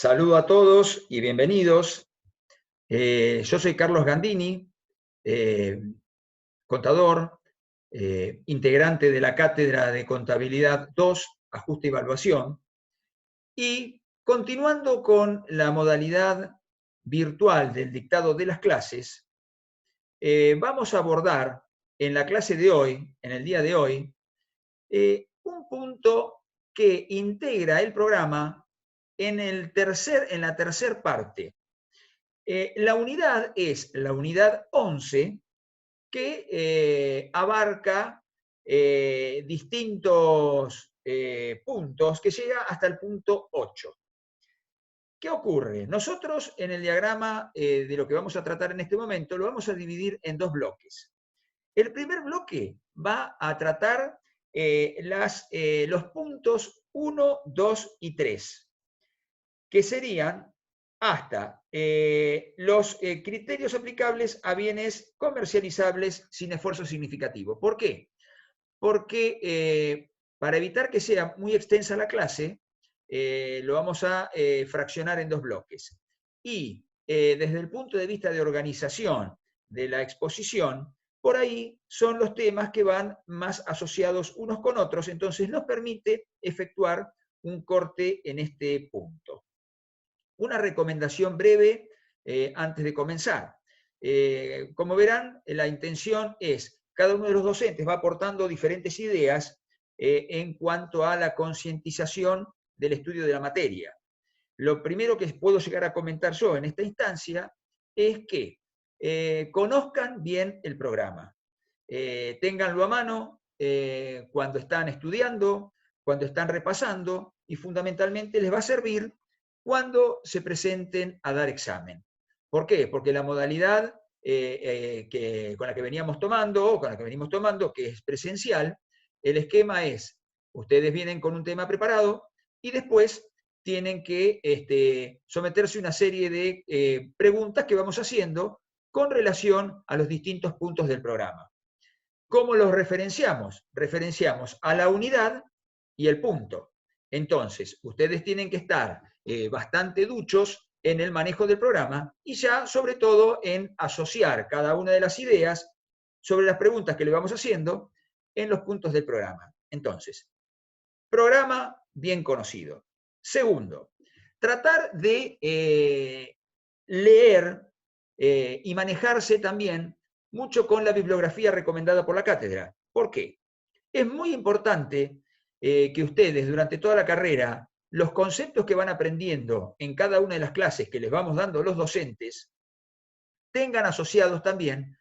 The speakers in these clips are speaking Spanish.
Saludo a todos y bienvenidos. Yo soy Carlos Gandini, eh, contador, integrante de la Cátedra de Contabilidad 2, Ajuste y Evaluación. Y continuando con la modalidad virtual del dictado de las clases, vamos a abordar en la clase de hoy, en el día de hoy, un punto que integra el programa en la tercera parte. La unidad es la unidad 11 que abarca distintos puntos que llega hasta el punto 8. ¿Qué ocurre? Nosotros en el diagrama de lo que vamos a tratar en este momento lo vamos a dividir en dos bloques. El primer bloque va a tratar los puntos 1, 2 y 3, que serían hasta los criterios aplicables a bienes comercializables sin esfuerzo significativo. ¿Por qué? Porque para evitar que sea muy extensa la clase, lo vamos a fraccionar en dos bloques. Y desde el punto de vista de organización de la exposición, por ahí son los temas que van más asociados unos con otros, entonces nos permite efectuar un corte en este punto. Una recomendación breve antes de comenzar. Como verán, la intención es, cada uno de los docentes va aportando diferentes ideas en cuanto a la concientización del estudio de la materia. Lo primero que puedo llegar a comentar yo en esta instancia es que conozcan bien el programa. Ténganlo a mano cuando están estudiando, cuando están repasando, y fundamentalmente les va a servir cuando se presenten a dar examen. ¿Por qué? Porque la modalidad con la que veníamos tomando, o con la que venimos tomando, que es presencial, el esquema es, ustedes vienen con un tema preparado y después tienen que someterse a una serie de preguntas que vamos haciendo con relación a los distintos puntos del programa. ¿Cómo los referenciamos? Referenciamos a la unidad y el punto. Entonces, ustedes tienen que estar bastante duchos en el manejo del programa y ya, sobre todo, en asociar cada una de las ideas sobre las preguntas que le vamos haciendo en los puntos del programa. Entonces, programa bien conocido. Segundo, tratar de leer y manejarse también mucho con la bibliografía recomendada por la cátedra. ¿Por qué? Es muy importante que ustedes durante toda la carrera, los conceptos que van aprendiendo en cada una de las clases que les vamos dando los docentes, tengan asociados también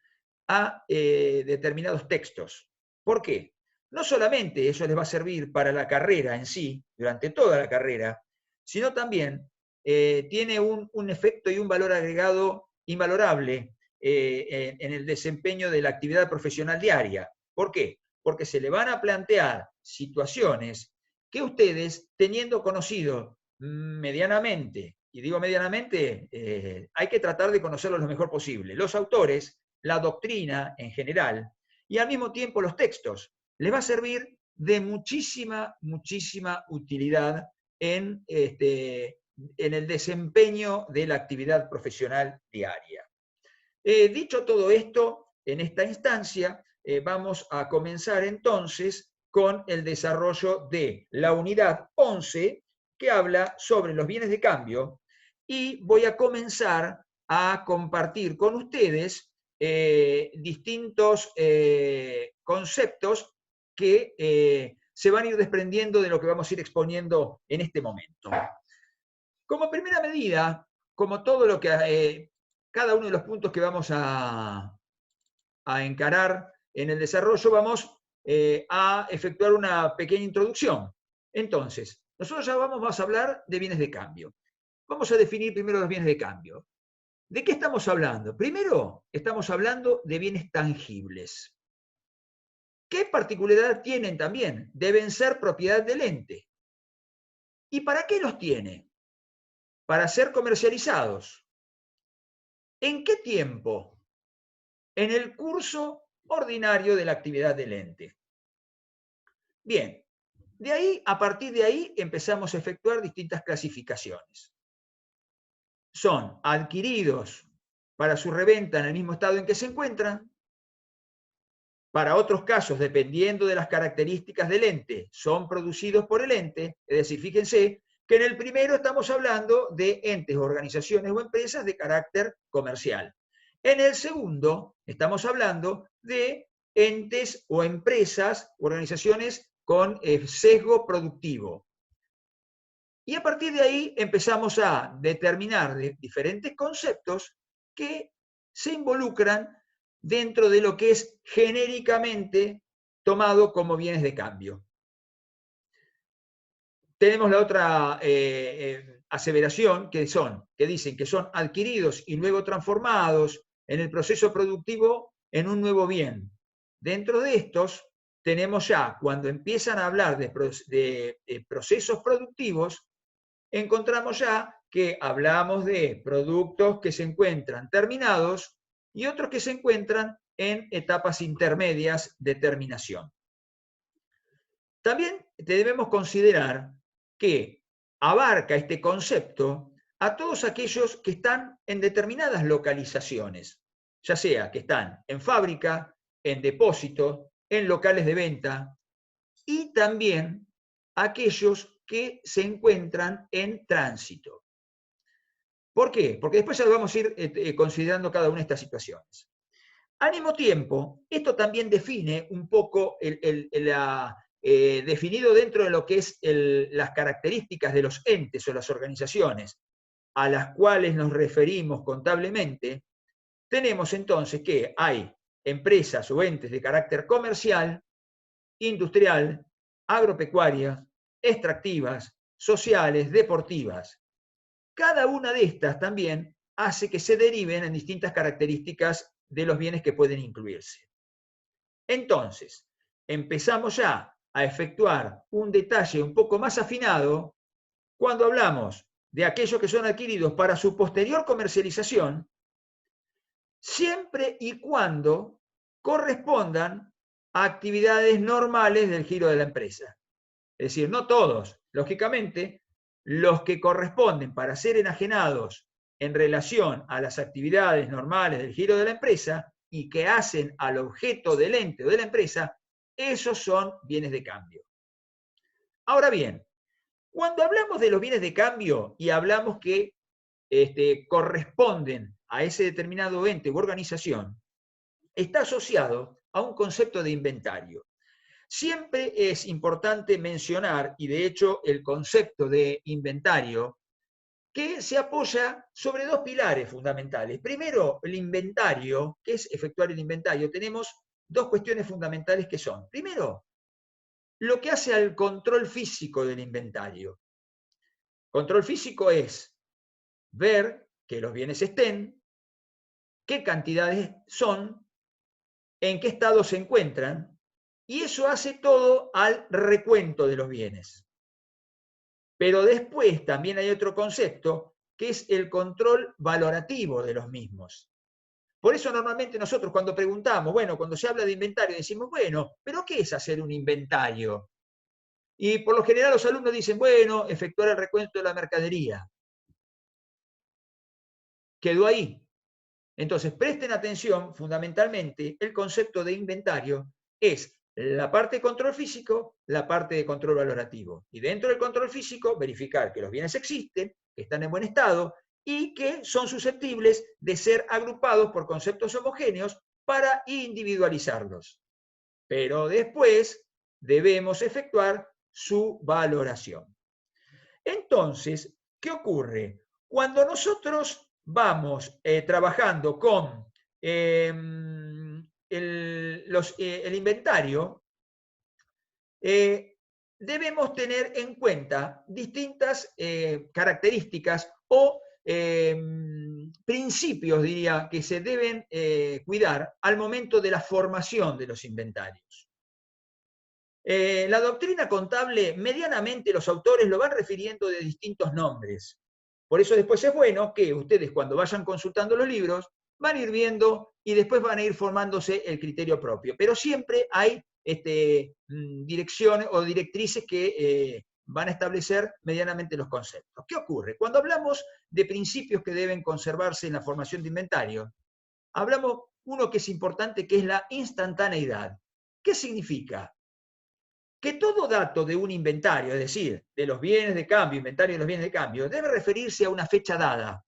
a determinados textos. ¿Por qué? No solamente eso les va a servir para la carrera en sí, durante toda la carrera, sino también tiene un efecto y un valor agregado invalorable en el desempeño de la actividad profesional diaria. ¿Por qué? Porque se le van a plantear situaciones que ustedes, teniendo conocido medianamente, y digo medianamente, hay que tratar de conocerlo lo mejor posible, los autores, la doctrina en general, y al mismo tiempo los textos, les va a servir de muchísima, muchísima utilidad en el desempeño de la actividad profesional diaria. Dicho todo esto, en esta instancia vamos a comenzar entonces con el desarrollo de la unidad 11, que habla sobre los bienes de cambio, y voy a comenzar a compartir con ustedes distintos conceptos que se van a ir desprendiendo de lo que vamos a ir exponiendo en este momento. Como primera medida, como todo lo que cada uno de los puntos que vamos a encarar en el desarrollo, vamos a efectuar una pequeña introducción. Entonces, nosotros ya vamos a hablar de bienes de cambio. Vamos a definir primero los bienes de cambio. ¿De qué estamos hablando? Primero, estamos hablando de bienes tangibles. ¿Qué particularidad tienen también? Deben ser propiedad del ente. ¿Y para qué los tiene? Para ser comercializados. ¿En qué tiempo? En el curso ordinario de la actividad del ente. Bien, a partir de ahí empezamos a efectuar distintas clasificaciones. son adquiridos para su reventa en el mismo estado en que se encuentran. Para otros casos, dependiendo de las características del ente, son producidos por el ente. Es decir, fíjense que en el primero estamos hablando de entes, organizaciones o empresas de carácter comercial. En el segundo estamos hablando de entes o empresas, organizaciones con sesgo productivo. Y a partir de ahí empezamos a determinar diferentes conceptos que se involucran dentro de lo que es genéricamente tomado como bienes de cambio. Tenemos la otra aseveración que dicen que son adquiridos y luego transformados en el proceso productivo en un nuevo bien. Dentro de estos tenemos ya, cuando empiezan a hablar de procesos productivos, encontramos ya que hablamos de productos que se encuentran terminados y otros que se encuentran en etapas intermedias de terminación. También debemos considerar que abarca este concepto a todos aquellos que están en determinadas localizaciones, ya sea que están en fábrica, en depósito, en locales de venta, y también aquellos que se encuentran en tránsito. ¿Por qué? Porque después ya vamos a ir considerando cada una de estas situaciones. Al mismo tiempo, esto también define un poco definido dentro de lo que es las características de los entes o las organizaciones a las cuales nos referimos contablemente. Tenemos entonces que hay empresas o entes de carácter comercial, industrial, agropecuarias, extractivas, sociales, deportivas. Cada una de estas también hace que se deriven en distintas características de los bienes que pueden incluirse. Entonces, empezamos ya a efectuar un detalle un poco más afinado cuando hablamos de aquellos que son adquiridos para su posterior comercialización, siempre y cuando correspondan a actividades normales del giro de la empresa. Es decir, no todos, lógicamente, los que corresponden para ser enajenados en relación a las actividades normales del giro de la empresa y que hacen al objeto del ente o de la empresa, esos son bienes de cambio. Ahora bien, cuando hablamos de los bienes de cambio y hablamos que corresponden a ese determinado ente u organización, está asociado a un concepto de inventario. Siempre es importante mencionar, y de hecho el concepto de inventario, que se apoya sobre dos pilares fundamentales. Primero, el inventario, que es efectuar el inventario. Tenemos dos cuestiones fundamentales que son, primero, lo que hace al control físico del inventario. Control físico es ver que los bienes estén, qué cantidades son, en qué estado se encuentran, y eso hace todo al recuento de los bienes. Pero después también hay otro concepto que es el control valorativo de los mismos. Por eso normalmente nosotros cuando preguntamos, bueno, cuando se habla de inventario decimos, bueno, ¿pero qué es hacer un inventario? Y por lo general los alumnos dicen, bueno, efectuar el recuento de la mercadería. Quedó ahí. Entonces, presten atención, fundamentalmente, el concepto de inventario es la parte de control físico, la parte de control valorativo. Y dentro del control físico, verificar que los bienes existen, que están en buen estado y que son susceptibles de ser agrupados por conceptos homogéneos para individualizarlos. Pero después debemos efectuar su valoración. Entonces, ¿qué ocurre? Cuando nosotros vamos trabajando con el inventario, debemos tener en cuenta distintas características o principios, diría, que se deben cuidar al momento de la formación de los inventarios. La doctrina contable, medianamente los autores lo van refiriendo de distintos nombres. Por eso después es bueno que ustedes cuando vayan consultando los libros van a ir viendo y después van a ir formándose el criterio propio. Pero siempre hay direcciones o directrices que van a establecer medianamente los conceptos. ¿Qué ocurre? Cuando hablamos de principios que deben conservarse en la formación de inventario, hablamos uno que es importante, que es la instantaneidad. ¿Qué significa? Que todo dato de un inventario, es decir, de los bienes de cambio, inventario de los bienes de cambio, debe referirse a una fecha dada.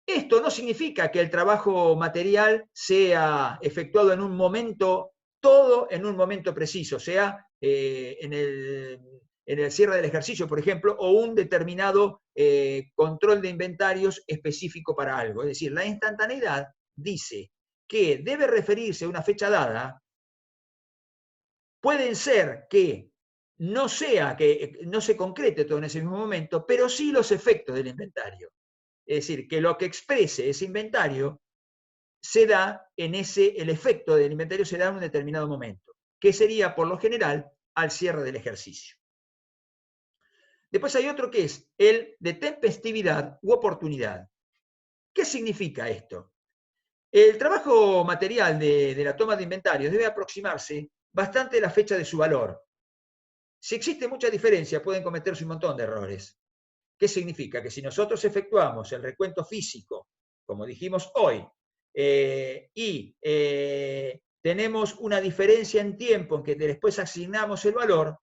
Esto no significa que el trabajo material sea efectuado en un momento, todo en un momento preciso, sea en el cierre del ejercicio, por ejemplo, o un determinado control de inventarios específico para algo. Es decir, la instantaneidad dice que debe referirse a una fecha dada. Pueden ser que no se concrete todo en ese mismo momento, pero sí los efectos del inventario. Es decir, que lo que exprese ese inventario se da el efecto del inventario se da en un determinado momento, que sería por lo general al cierre del ejercicio. Después hay otro que es el de tempestividad u oportunidad. ¿Qué significa esto? El trabajo material de la toma de inventarios debe aproximarse bastante a la fecha de su valor. Si existe mucha diferencia, pueden cometerse un montón de errores. ¿Qué significa? Que si nosotros efectuamos el recuento físico, como dijimos hoy, y tenemos una diferencia en tiempo en que después asignamos el valor,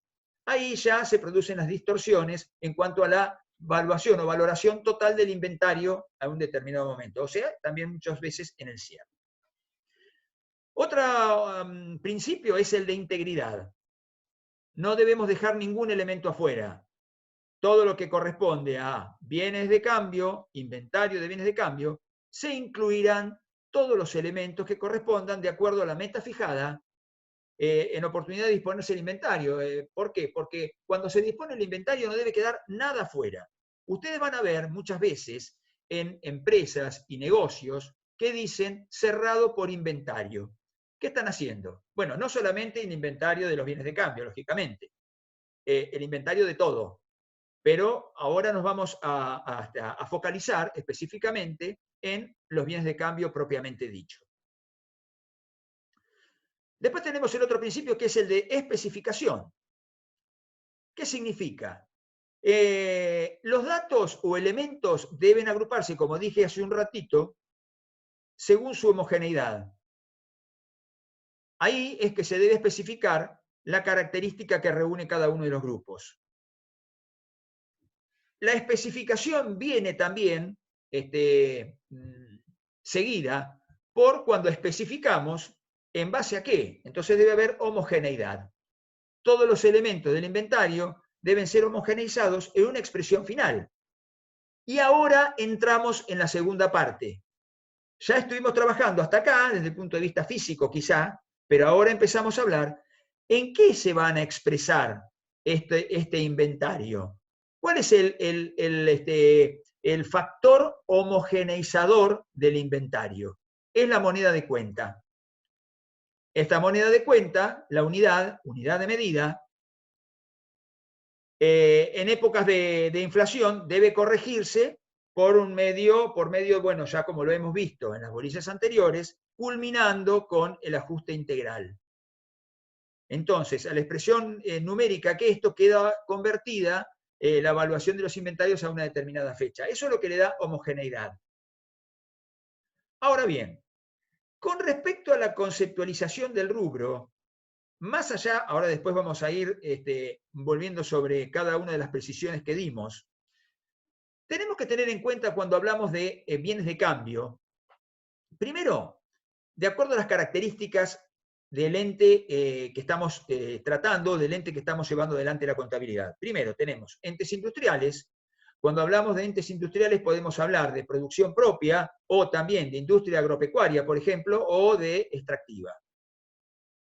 ahí ya se producen las distorsiones en cuanto a la valuación o valoración total del inventario a un determinado momento, o sea, también muchas veces en el cierre. Otro principio es el de integridad. No debemos dejar ningún elemento afuera. Todo lo que corresponde a bienes de cambio, inventario de bienes de cambio, se incluirán todos los elementos que correspondan de acuerdo a la meta fijada en oportunidad de disponerse el inventario. ¿Por qué? Porque cuando se dispone el inventario no debe quedar nada fuera. Ustedes van a ver muchas veces en empresas y negocios que dicen cerrado por inventario. ¿Qué están haciendo? Bueno, no solamente el inventario de los bienes de cambio, lógicamente, el inventario de todo. Pero ahora nos vamos a focalizar específicamente en los bienes de cambio propiamente dicho. Después tenemos el otro principio que es el de especificación. ¿Qué significa? Los datos o elementos deben agruparse, como dije hace un ratito, según su homogeneidad. Ahí es que se debe especificar la característica que reúne cada uno de los grupos. La especificación viene también seguida por cuando especificamos en base a qué. Entonces debe haber homogeneidad. Todos los elementos del inventario deben ser homogeneizados en una expresión final. Y ahora entramos en la segunda parte. Ya estuvimos trabajando hasta acá, desde el punto de vista físico quizá, pero ahora empezamos a hablar en qué se van a expresar este inventario. ¿Cuál es el factor homogeneizador del inventario? Es la moneda de cuenta. Esta moneda de cuenta, la unidad de medida, en épocas de inflación debe corregirse por medio, bueno, ya como lo hemos visto en las bolillas anteriores, culminando con el ajuste integral. Entonces, a la expresión numérica que esto queda convertida la evaluación de los inventarios a una determinada fecha. Eso es lo que le da homogeneidad. Ahora bien, con respecto a la conceptualización del rubro, más allá, ahora después vamos a ir volviendo sobre cada una de las precisiones que dimos, tenemos que tener en cuenta cuando hablamos de bienes de cambio, primero, de acuerdo a las características del ente que estamos tratando, del ente que estamos llevando adelante la contabilidad. Primero, tenemos entes industriales. Cuando hablamos de entes industriales podemos hablar de producción propia o también de industria agropecuaria, por ejemplo, o de extractiva.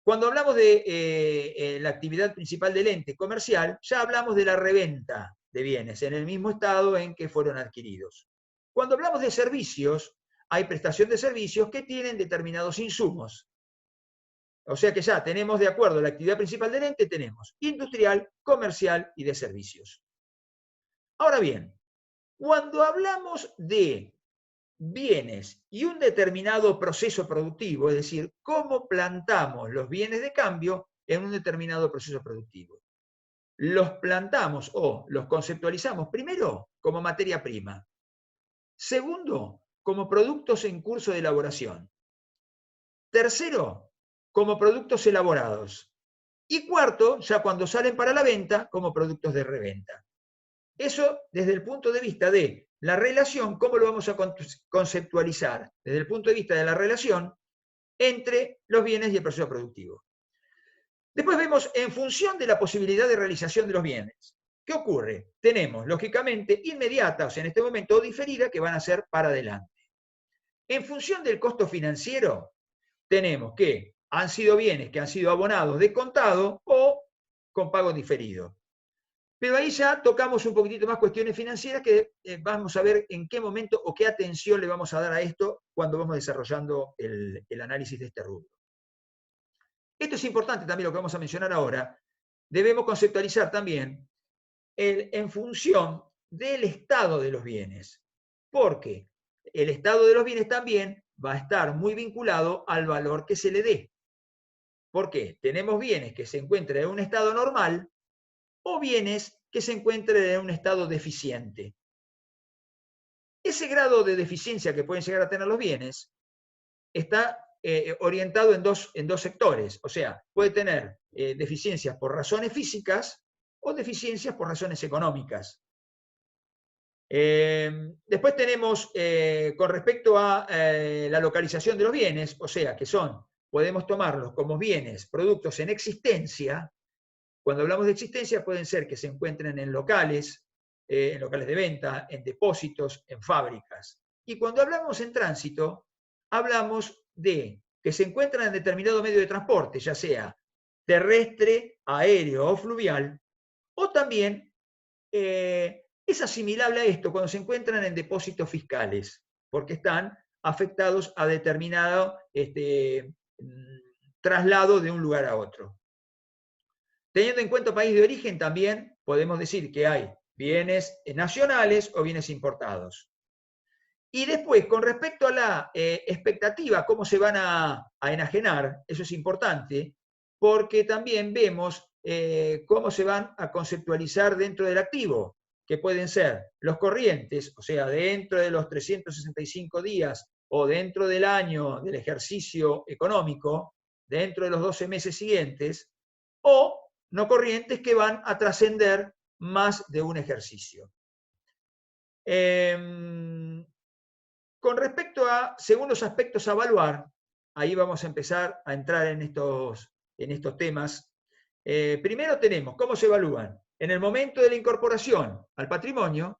Cuando hablamos de la actividad principal del ente comercial, ya hablamos de la reventa de bienes en el mismo estado en que fueron adquiridos. Cuando hablamos de servicios, hay prestación de servicios que tienen determinados insumos. O sea que ya tenemos, de acuerdo a la actividad principal del ente, tenemos industrial, comercial y de servicios. Ahora bien, cuando hablamos de bienes y un determinado proceso productivo, es decir, cómo plantamos los bienes de cambio en un determinado proceso productivo. los plantamos o los conceptualizamos primero como materia prima. Segundo, como productos en curso de elaboración. Tercero, como productos elaborados. Y cuarto, ya cuando salen para la venta, como productos de reventa. Eso desde el punto de vista de la relación, ¿cómo lo vamos a conceptualizar? Desde el punto de vista de la relación entre los bienes y el proceso productivo. Después vemos en función de la posibilidad de realización de los bienes. ¿Qué ocurre? Tenemos, lógicamente, inmediata, o sea, en este momento, o diferida, que van a ser para adelante. En función del costo financiero, tenemos que han sido bienes que han sido abonados de contado o con pago diferido. Pero ahí ya tocamos un poquitito más cuestiones financieras que vamos a ver en qué momento o qué atención le vamos a dar a esto cuando vamos desarrollando el análisis de este rubro. Esto es importante también lo que vamos a mencionar ahora. Debemos conceptualizar también en función del estado de los bienes, porque el estado de los bienes también va a estar muy vinculado al valor que se le dé. ¿Por qué? Tenemos bienes que se encuentran en un estado normal o bienes que se encuentren en un estado deficiente. Ese grado de deficiencia que pueden llegar a tener los bienes está orientado en dos sectores. O sea, puede tener deficiencias por razones físicas o deficiencias por razones económicas. Después tenemos, con respecto a la localización de los bienes, o sea, que podemos tomarlos como bienes, productos en existencia. Cuando hablamos de existencia, pueden ser que se encuentren en locales de venta, en depósitos, en fábricas. Y cuando hablamos en tránsito, hablamos de que se encuentran en determinado medio de transporte, ya sea terrestre, aéreo o fluvial, o también es asimilable a esto cuando se encuentran en depósitos fiscales, porque están afectados a determinado traslado de un lugar a otro. Teniendo en cuenta país de origen, también podemos decir que hay bienes nacionales o bienes importados. Y después, con respecto a la expectativa, cómo se van a enajenar, eso es importante, porque también vemos cómo se van a conceptualizar dentro del activo, que pueden ser los corrientes, o sea, dentro de los 365 días o dentro del año del ejercicio económico, dentro de los 12 meses siguientes, o no corrientes que van a trascender más de un ejercicio. Con respecto a, según los aspectos a evaluar, ahí vamos a empezar a entrar en estos temas. Primero tenemos cómo se evalúan en el momento de la incorporación al patrimonio,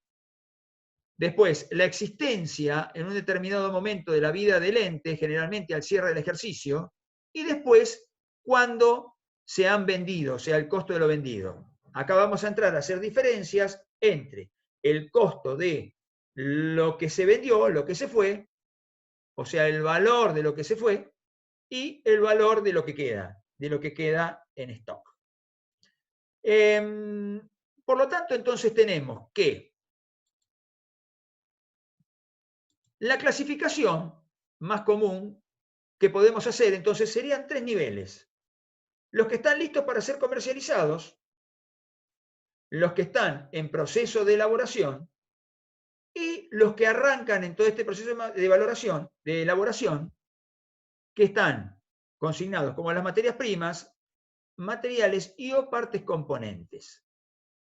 después la existencia en un determinado momento de la vida del ente, generalmente al cierre del ejercicio, y después cuando se han vendido, o sea, el costo de lo vendido. Acá vamos a entrar a hacer diferencias entre el costo de lo que se vendió, lo que se fue, o sea, el valor de lo que se fue, y el valor de lo que queda en stock. Por lo tanto, entonces tenemos que la clasificación más común que podemos hacer, entonces, serían 3 niveles. Los que están listos para ser comercializados, los que están en proceso de elaboración y los que arrancan en todo este proceso de elaboración, que están consignados como las materias primas, materiales y o partes componentes.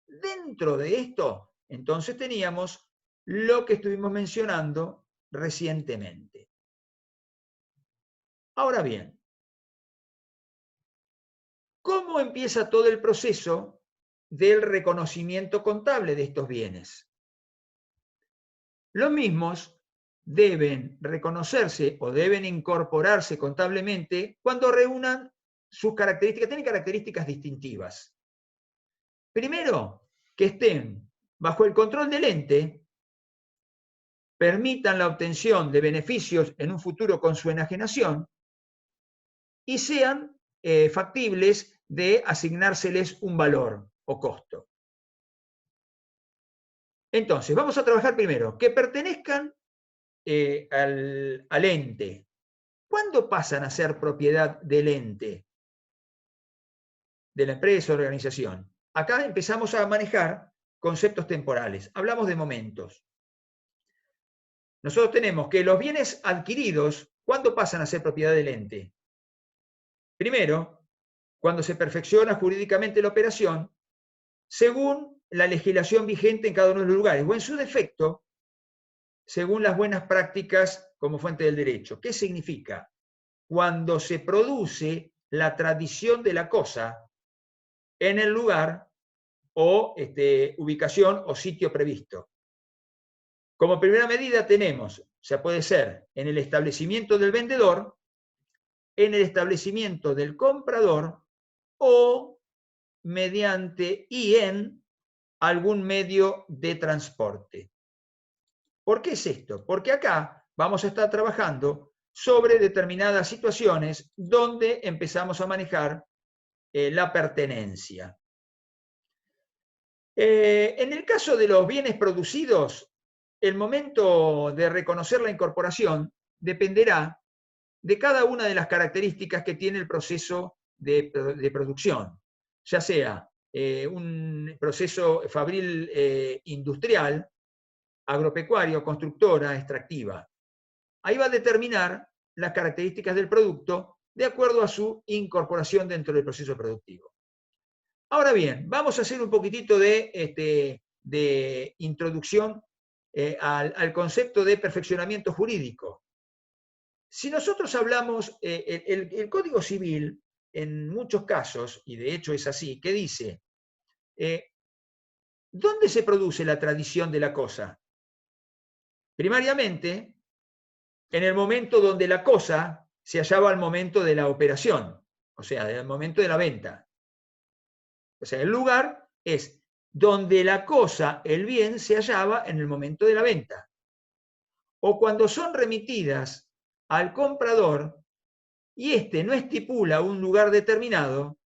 Dentro de esto, entonces teníamos lo que estuvimos mencionando recientemente. Ahora bien, ¿cómo empieza todo el proceso del reconocimiento contable de estos bienes? Los mismos deben reconocerse o deben incorporarse contablemente cuando reúnan sus características, tienen características distintivas. Primero, que estén bajo el control del ente, permitan la obtención de beneficios en un futuro con su enajenación y sean factibles de asignárseles un valor o costo. Entonces, vamos a trabajar primero, que pertenezcan al ente. ¿Cuándo pasan a ser propiedad del ente? De la empresa o organización. acá empezamos a manejar conceptos temporales. Hablamos de momentos. Nosotros tenemos que los bienes adquiridos, ¿cuándo pasan a ser propiedad del ente? Primero, cuando se perfecciona jurídicamente la operación, según la legislación vigente en cada uno de los lugares, o en su defecto, según las buenas prácticas como fuente del derecho. ¿Qué significa? Cuando se produce la tradición de la cosa en el lugar o ubicación o sitio previsto. Como primera medida tenemos, o sea, puede ser en el establecimiento del vendedor, en el establecimiento del comprador o mediante y en algún medio de transporte. ¿Por qué es esto? Porque acá vamos a estar trabajando sobre determinadas situaciones donde empezamos a manejar la pertenencia. En el caso de los bienes producidos, el momento de reconocer la incorporación dependerá de cada una de las características que tiene el proceso de producción, ya sea un proceso fabril industrial, agropecuario, constructora, extractiva. Ahí va a determinar las características del producto de acuerdo a su incorporación dentro del proceso productivo. Ahora bien, vamos a hacer un poquitito de introducción al concepto de perfeccionamiento jurídico. Si nosotros hablamos, el Código Civil, en muchos casos, y de hecho es así, que dice, ¿dónde se produce la tradición de la cosa? Primariamente, en el momento donde la cosa se hallaba al momento de la operación, o sea, en el momento de la venta. O sea, el lugar es donde la cosa, el bien, se hallaba en el momento de la venta. O cuando son remitidas al comprador y éste no estipula un lugar determinado,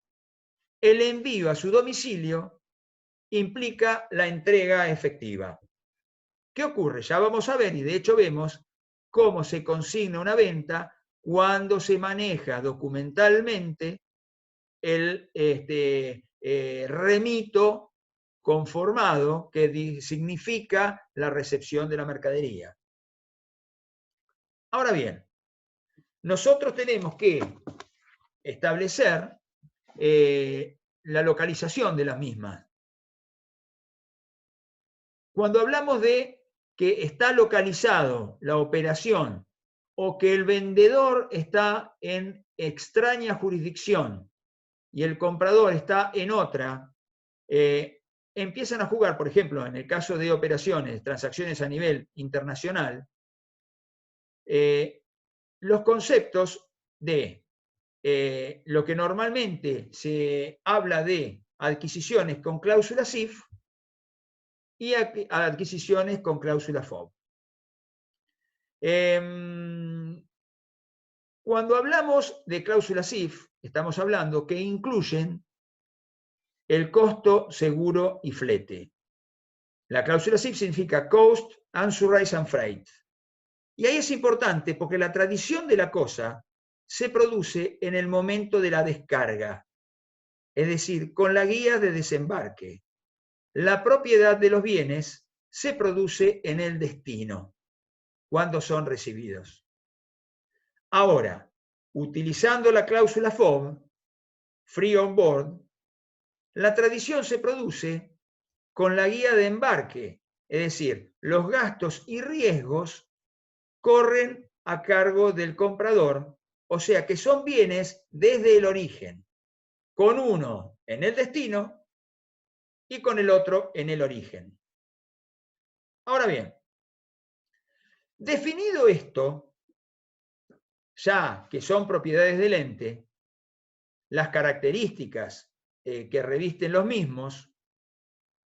el envío a su domicilio implica la entrega efectiva. ¿Qué ocurre? Ya vamos a ver, y de hecho vemos cómo se consigna una venta cuando se maneja documentalmente el remito conformado, que significa la recepción de la mercadería. Ahora bien, nosotros tenemos que establecer la localización de las mismas. Cuando hablamos de que está localizado la operación o que el vendedor está en extraña jurisdicción y el comprador está en otra, empiezan a jugar, por ejemplo, en el caso de operaciones, transacciones a nivel internacional, los conceptos de lo que normalmente se habla de adquisiciones con cláusula SIF y adquisiciones con cláusula FOB. Cuando hablamos de cláusula SIF, estamos hablando que incluyen el costo, seguro y flete. La cláusula SIF significa Cost, Ansurance and Freight. Y ahí es importante porque la tradición de la cosa se produce en el momento de la descarga, es decir, con la guía de desembarque. La propiedad de los bienes se produce en el destino, cuando son recibidos. Ahora, utilizando la cláusula FOB, Free on Board, la tradición se produce con la guía de embarque, es decir, los gastos y riesgos corren a cargo del comprador, o sea que son bienes desde el origen, con uno en el destino y con el otro en el origen. Ahora bien, definido esto, ya que son propiedades del ente, las características que revisten los mismos,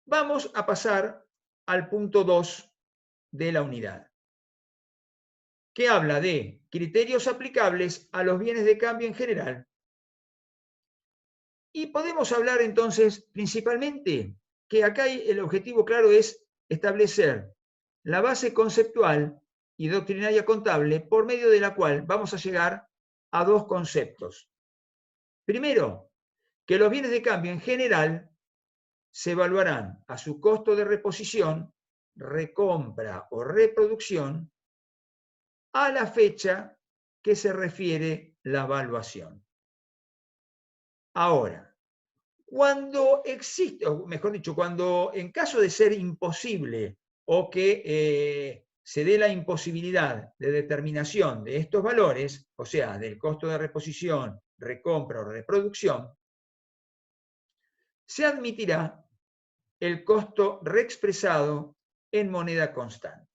vamos a pasar al punto 2 de la unidad, que habla de criterios aplicables a los bienes de cambio en general. Y podemos hablar entonces principalmente que acá el objetivo claro es establecer la base conceptual y doctrinaria contable por medio de la cual vamos a llegar a dos conceptos. Primero, que los bienes de cambio en general se evaluarán a su costo de reposición, recompra o reproducción a la fecha que se refiere la evaluación. Ahora, cuando existe, o mejor dicho, cuando en caso de ser imposible o que se dé la imposibilidad de determinación de estos valores, o sea, del costo de reposición, recompra o reproducción, se admitirá el costo reexpresado en moneda constante.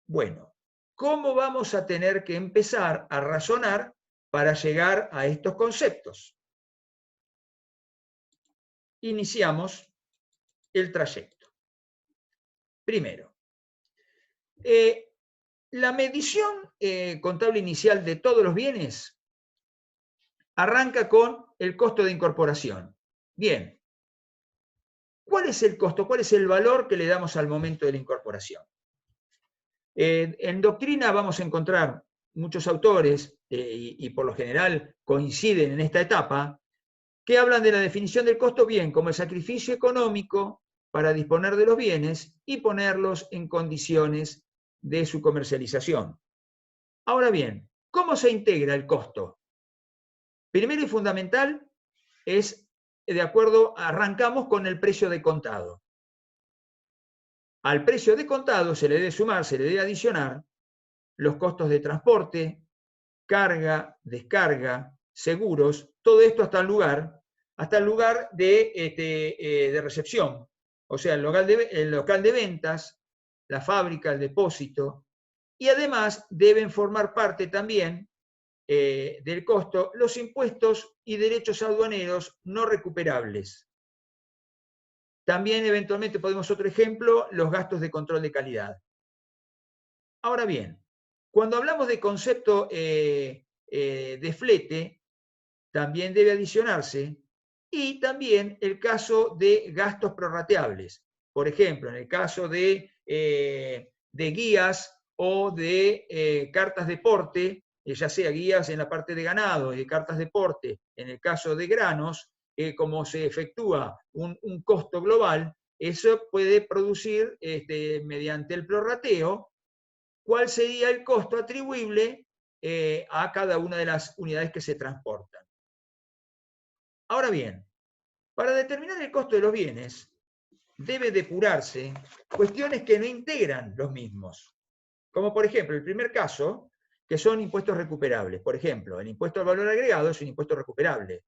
Bueno, ¿cómo vamos a tener que empezar a razonar para llegar a estos conceptos? Iniciamos el trayecto. Primero, la medición contable inicial de todos los bienes arranca con el costo de incorporación. Bien, ¿cuál es el costo? ¿Cuál es el valor que le damos al momento de la incorporación? En doctrina vamos a encontrar muchos autores, y por lo general coinciden en esta etapa, que hablan de la definición del costo bien como el sacrificio económico para disponer de los bienes y ponerlos en condiciones de su comercialización. Ahora bien, ¿cómo se integra el costo? Primero y fundamental es, de acuerdo, arrancamos con el precio de contado. Al precio de contado se le debe sumar, se le debe adicionar los costos de transporte, carga, descarga, seguros, todo esto hasta el lugar de recepción, o sea, el local de ventas, la fábrica, el depósito, y además deben formar parte también del costo los impuestos y derechos aduaneros no recuperables. También eventualmente podemos otro ejemplo, los gastos de control de calidad. Ahora bien, cuando hablamos de concepto de flete, también debe adicionarse, y también el caso de gastos prorrateables. Por ejemplo, en el caso de guías o de cartas de porte, ya sea guías en la parte de ganado y de cartas de porte, en el caso de granos, como se efectúa un costo global, eso puede producir mediante el prorrateo cuál sería el costo atribuible a cada una de las unidades que se transportan. Ahora bien, para determinar el costo de los bienes, debe depurarse cuestiones que no integran los mismos. Como por ejemplo, el primer caso, que son impuestos recuperables. Por ejemplo, el impuesto al valor agregado es un impuesto recuperable.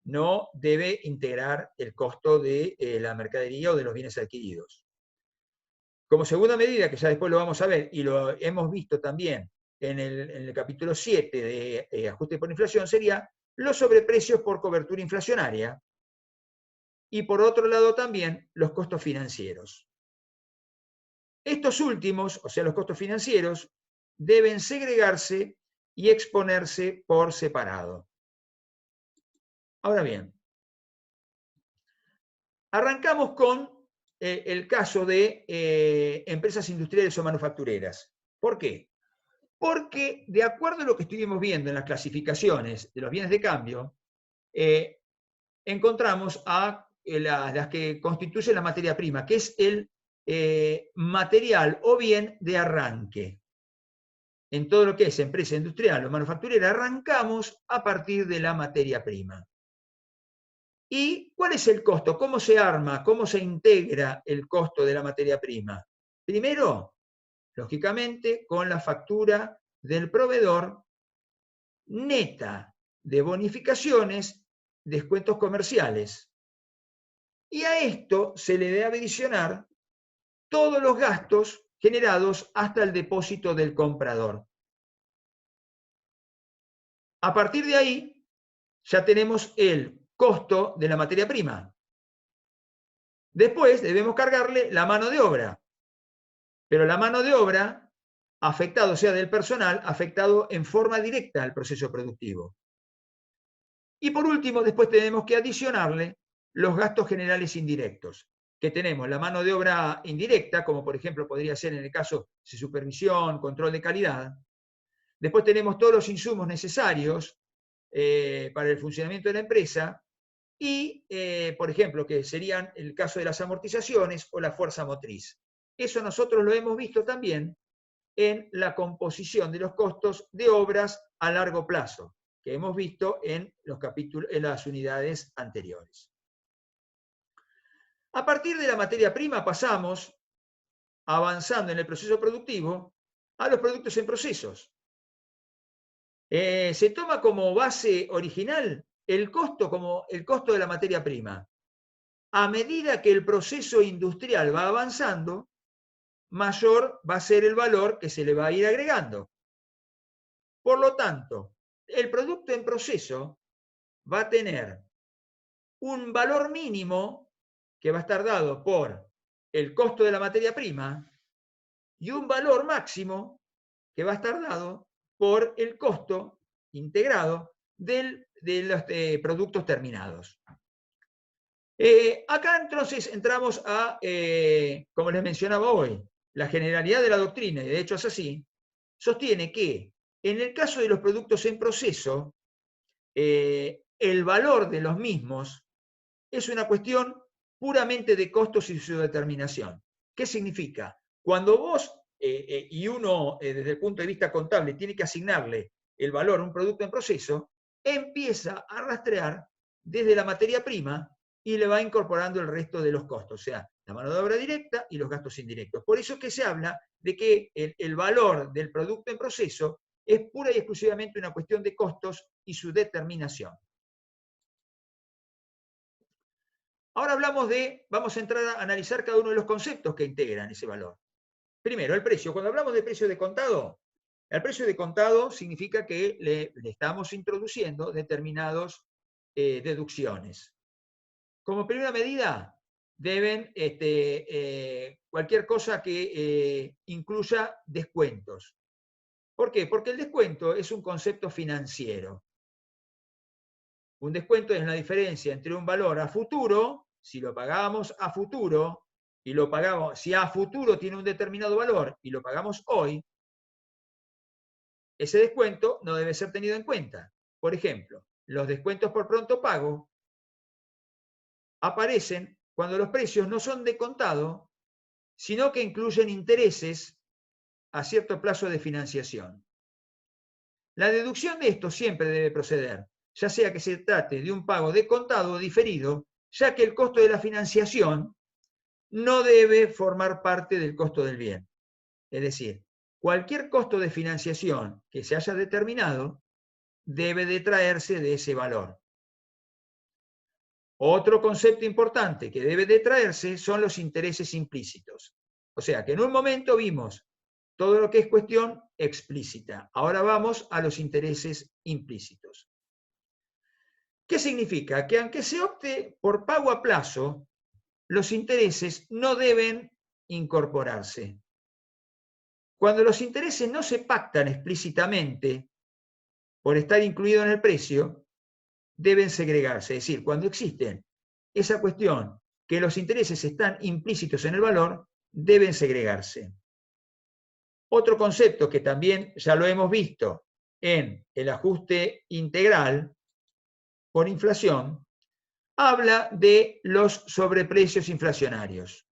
No debe integrar el costo de la mercadería o de los bienes adquiridos. Como segunda medida, que ya después lo vamos a ver, y lo hemos visto también en el capítulo 7 de ajuste por inflación, sería los sobreprecios por cobertura inflacionaria, y por otro lado también los costos financieros. Estos últimos, o sea, los costos financieros, deben segregarse y exponerse por separado. Ahora bien, arrancamos con el caso de empresas industriales o manufactureras. ¿Por qué? Porque de acuerdo a lo que estuvimos viendo en las clasificaciones de los bienes de cambio, encontramos a las que constituyen la materia prima, que es el material o bien de arranque. En todo lo que es empresa industrial o manufacturera, arrancamos a partir de la materia prima. ¿Y cuál es el costo? ¿Cómo se arma? ¿Cómo se integra el costo de la materia prima? Primero, lógicamente, con la factura del proveedor neta de bonificaciones, descuentos comerciales. Y a esto se le debe adicionar todos los gastos generados hasta el depósito del comprador. A partir de ahí, ya tenemos el costo de la materia prima. Después debemos cargarle la mano de obra, pero la mano de obra afectado, o sea, del personal, afectado en forma directa al proceso productivo. Y por último, después tenemos que adicionarle los gastos generales indirectos, que tenemos la mano de obra indirecta, como por ejemplo podría ser en el caso de supervisión, control de calidad. Después tenemos todos los insumos necesarios para el funcionamiento de la empresa, y, por ejemplo, que serían el caso de las amortizaciones o la fuerza motriz. Eso nosotros lo hemos visto también en la composición de los costos de obras a largo plazo, que hemos visto en las unidades anteriores. A partir de la materia prima pasamos, avanzando en el proceso productivo, a los productos en procesos. Se toma como base original el costo como el costo de la materia prima. A medida que el proceso industrial va avanzando, mayor va a ser el valor que se le va a ir agregando. Por lo tanto, el producto en proceso va a tener un valor mínimo que va a estar dado por el costo de la materia prima y un valor máximo que va a estar dado por el costo integrado de los productos terminados. Acá entonces entramos a, como les mencionaba hoy, la generalidad de la doctrina, y de hecho es así, sostiene que en el caso de los productos en proceso, el valor de los mismos es una cuestión puramente de costos y su determinación. ¿Qué significa? Cuando vos y uno desde el punto de vista contable tiene que asignarle el valor a un producto en proceso, empieza a rastrear desde la materia prima y le va incorporando el resto de los costos, o sea, la mano de obra directa y los gastos indirectos. Por eso es que se habla de que el valor del producto en proceso es pura y exclusivamente una cuestión de costos y su determinación. Ahora vamos a entrar a analizar cada uno de los conceptos que integran ese valor. Primero, el precio. Cuando hablamos de precio de contado, el precio de contado significa que le estamos introduciendo determinadas deducciones. Como primera medida, deben cualquier cosa que incluya descuentos. ¿Por qué? Porque el descuento es un concepto financiero. Un descuento es la diferencia entre un valor a futuro, si lo pagamos a futuro, y lo pagamos, si a futuro tiene un determinado valor y lo pagamos hoy, ese descuento no debe ser tenido en cuenta. Por ejemplo, los descuentos por pronto pago aparecen cuando los precios no son de contado, sino que incluyen intereses a cierto plazo de financiación. La deducción de esto siempre debe proceder, ya sea que se trate de un pago de contado o diferido, ya que el costo de la financiación no debe formar parte del costo del bien. Es decir, cualquier costo de financiación que se haya determinado debe detraerse de ese valor. Otro concepto importante que debe detraerse son los intereses implícitos. O sea, que en un momento vimos todo lo que es cuestión explícita. Ahora vamos a los intereses implícitos. ¿Qué significa? Que aunque se opte por pago a plazo, los intereses no deben incorporarse. Cuando los intereses no se pactan explícitamente por estar incluidos en el precio, deben segregarse. Es decir, cuando existen esa cuestión que los intereses están implícitos en el valor, deben segregarse. Otro concepto que también ya lo hemos visto en el ajuste integral por inflación, habla de los sobreprecios inflacionarios.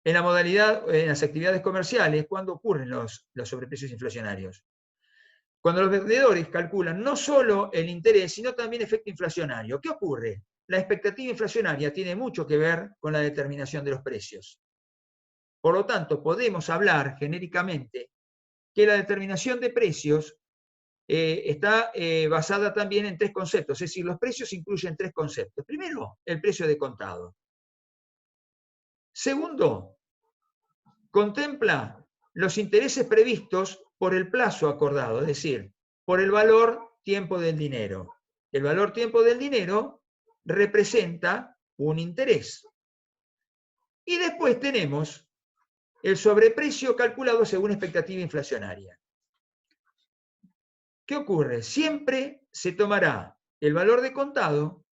En la modalidad, en las actividades comerciales, ¿cuándo ocurren los sobreprecios inflacionarios? Cuando los vendedores calculan no solo el interés, sino también efecto inflacionario. ¿Qué ocurre? La expectativa inflacionaria tiene mucho que ver con la determinación de los precios. Por lo tanto, podemos hablar genéricamente que la determinación de precios está basada también en tres conceptos, es decir, los precios incluyen tres conceptos. Primero, el precio de contado. Segundo, contempla los intereses previstos por el plazo acordado, es decir, por el valor tiempo del dinero. El valor tiempo del dinero representa un interés. Y después tenemos el sobreprecio calculado según expectativa inflacionaria. ¿Qué ocurre? Siempre se tomará el valor de contado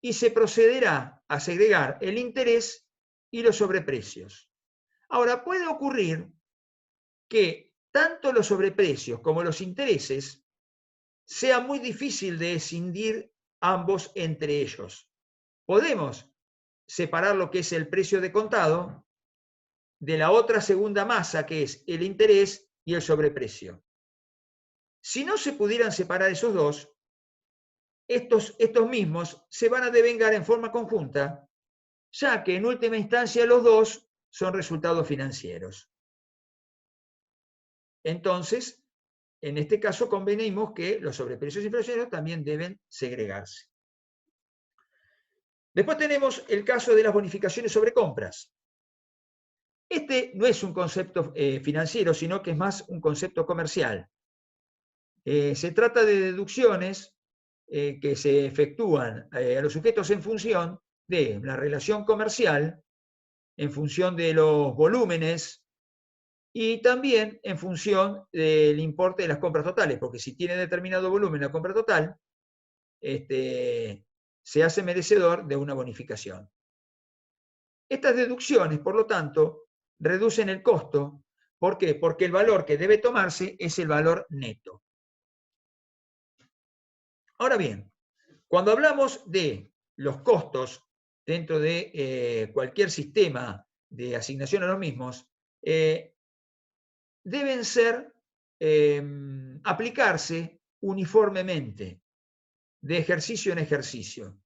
y se procederá a segregar el interés y los sobreprecios. Ahora, puede ocurrir que tanto los sobreprecios como los intereses sea muy difícil de escindir ambos entre ellos. Podemos separar lo que es el precio de contado de la otra segunda masa, que es el interés y el sobreprecio. Si no se pudieran separar esos dos, estos mismos se van a devengar en forma conjunta, ya que en última instancia los dos son resultados financieros. Entonces, en este caso convenimos que los sobreprecios inflacionarios también deben segregarse. Después tenemos el caso de las bonificaciones sobre compras. Este no es un concepto financiero, sino que es más un concepto comercial. Se trata de deducciones que se efectúan a los sujetos en función de la relación comercial, en función de los volúmenes y también en función del importe de las compras totales, porque si tiene determinado volumen la compra total, se hace merecedor de una bonificación. Estas deducciones, por lo tanto, reducen el costo. ¿Por qué? Porque el valor que debe tomarse es el valor neto. Ahora bien, cuando hablamos de los costos dentro de cualquier sistema de asignación a los mismos, deben ser aplicarse uniformemente de ejercicio en ejercicio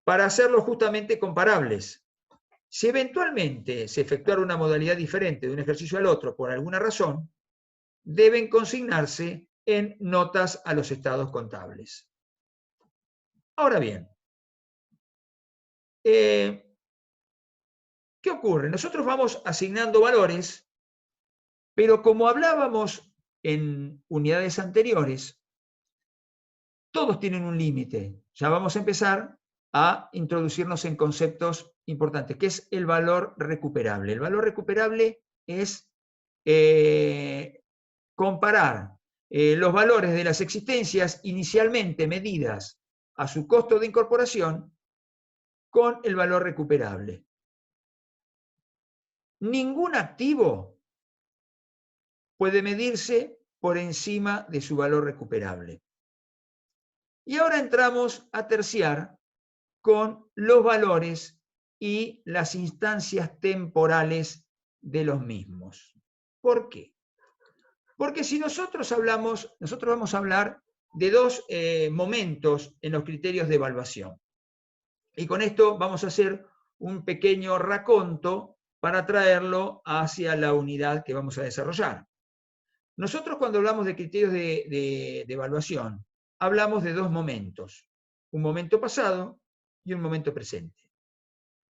para hacerlos justamente comparables. Si eventualmente se efectuara una modalidad diferente de un ejercicio al otro por alguna razón, deben consignarse en notas a los estados contables. Ahora bien, ¿qué ocurre? Nosotros vamos asignando valores, pero como hablábamos en unidades anteriores, todos tienen un límite. Ya vamos a empezar a introducirnos en conceptos importantes, que es el valor recuperable. El valor recuperable es comparar los valores de las existencias inicialmente medidas a su costo de incorporación con el valor recuperable. Ningún activo puede medirse por encima de su valor recuperable. Y ahora entramos a terciar con los valores y las instancias temporales de los mismos. ¿Por qué? Porque si nosotros vamos a hablar de dos momentos en los criterios de evaluación. Y con esto vamos a hacer un pequeño raconto para traerlo hacia la unidad que vamos a desarrollar. Nosotros cuando hablamos de criterios de evaluación, hablamos de dos momentos, un momento pasado y un momento presente.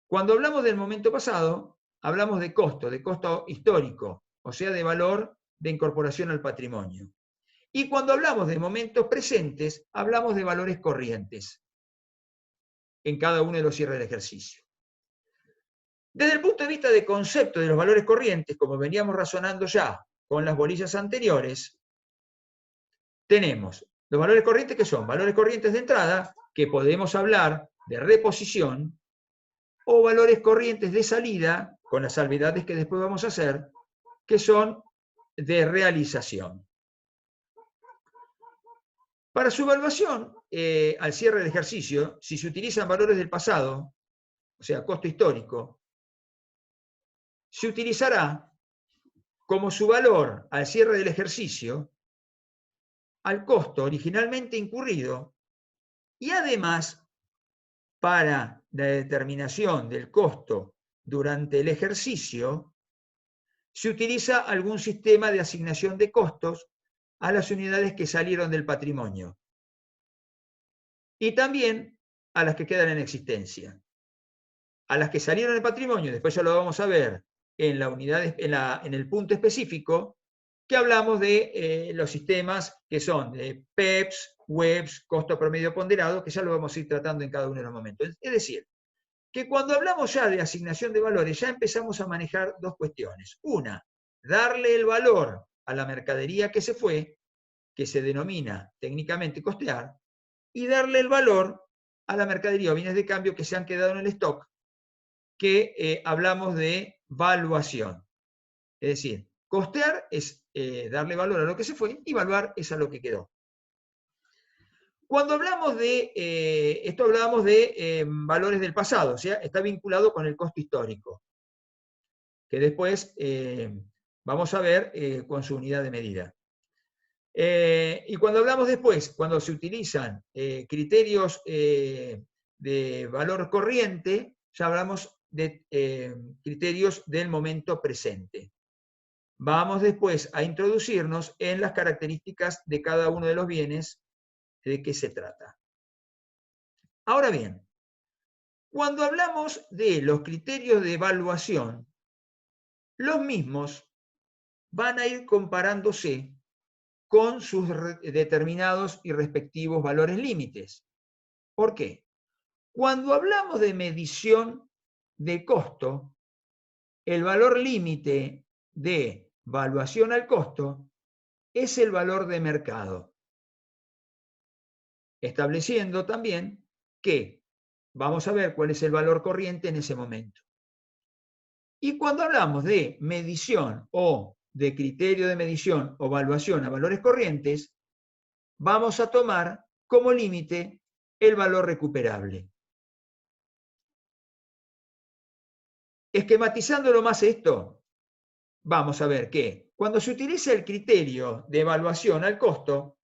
Cuando hablamos del momento pasado, hablamos de costo histórico, o sea, de valor de incorporación al patrimonio. Y cuando hablamos de momentos presentes, hablamos de valores corrientes en cada uno de los cierres del ejercicio. Desde el punto de vista de concepto de los valores corrientes, como veníamos razonando ya con las bolillas anteriores, tenemos los valores corrientes que son valores corrientes de entrada, que podemos hablar de reposición, o valores corrientes de salida, con las salvedades que después vamos a hacer, que son de realización. Para su evaluación, al cierre del ejercicio, si se utilizan valores del pasado, o sea, costo histórico, se utilizará como su valor al cierre del ejercicio al costo originalmente incurrido y además para la determinación del costo durante el ejercicio se utiliza algún sistema de asignación de costos a las unidades que salieron del patrimonio y también a las que quedan en existencia. A las que salieron del patrimonio, después ya lo vamos a ver en la unidad, en el punto específico, que hablamos de los sistemas que son de PEPS, WEBS, costo promedio ponderado, que ya lo vamos a ir tratando en cada uno de los momentos. Es decir, que cuando hablamos ya de asignación de valores, ya empezamos a manejar dos cuestiones. Una, darle el valor a la mercadería que se fue, que se denomina técnicamente costear, y darle el valor a la mercadería o bienes de cambio que se han quedado en el stock, que hablamos de valuación. Es decir, costear es darle valor a lo que se fue y valuar es a lo que quedó. Cuando hablamos de, esto hablábamos de valores del pasado, o sea, está vinculado con el costo histórico, que después vamos a ver con su unidad de medida. Y cuando hablamos después, cuando se utilizan criterios de valor corriente, ya hablamos de criterios del momento presente. Vamos después a introducirnos en las características de cada uno de los bienes de qué se trata. Ahora bien, cuando hablamos de los criterios de evaluación, los mismos van a ir comparándose con sus determinados y respectivos valores límites. ¿Por qué? Cuando hablamos de medición de costo, el valor límite de evaluación al costo es el valor de mercado, estableciendo también que vamos a ver cuál es el valor corriente en ese momento. Y cuando hablamos de medición o de criterio de medición o evaluación a valores corrientes, vamos a tomar como límite el valor recuperable. Esquematizándolo más esto, vamos a ver que cuando se utiliza el criterio de evaluación al costo,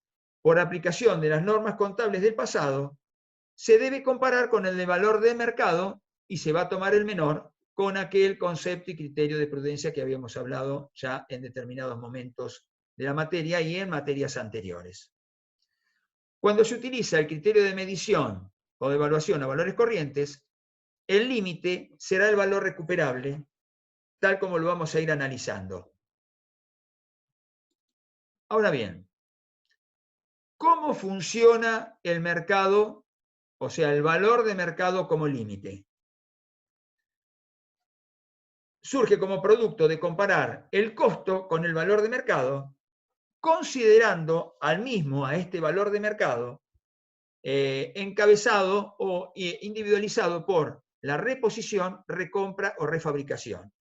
por aplicación de las normas contables del pasado, se debe comparar con el de valor de mercado y se va a tomar el menor con aquel concepto y criterio de prudencia que habíamos hablado ya en determinados momentos de la materia y en materias anteriores. Cuando se utiliza el criterio de medición o de evaluación a valores corrientes, el límite será el valor recuperable, tal como lo vamos a ir analizando. Ahora bien, ¿cómo funciona el mercado, o sea, el valor de mercado como límite? Surge como producto de comparar el costo con el valor de mercado, considerando al mismo, a este valor de mercado, encabezado o individualizado por la reposición, recompra o refabricación.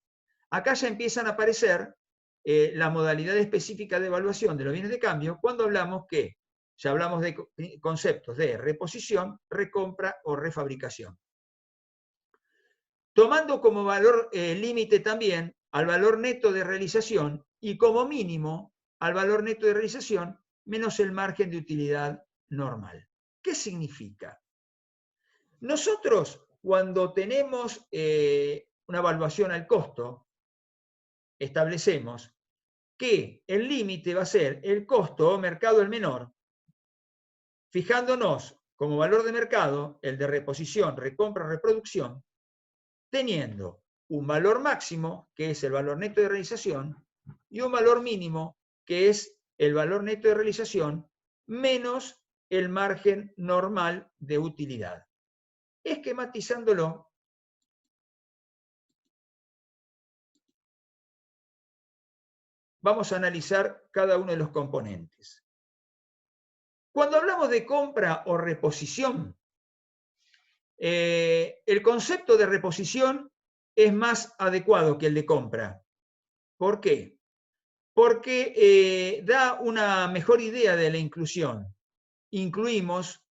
Acá ya empiezan a aparecer la modalidad específica de evaluación de los bienes de cambio cuando hablamos que ya hablamos de conceptos de reposición, recompra o refabricación. Tomando como valor límite también al valor neto de realización y como mínimo al valor neto de realización menos el margen de utilidad normal. ¿Qué significa? Nosotros, cuando tenemos una evaluación al costo, establecemos que el límite va a ser el costo o mercado el menor, fijándonos como valor de mercado el de reposición, recompra, reproducción, teniendo un valor máximo, que es el valor neto de realización, y un valor mínimo, que es el valor neto de realización, menos el margen normal de utilidad. Esquematizándolo, vamos a analizar cada uno de los componentes. Cuando hablamos de compra o reposición, el concepto de reposición es más adecuado que el de compra. ¿Por qué? Porque da una mejor idea de la inclusión. Incluimos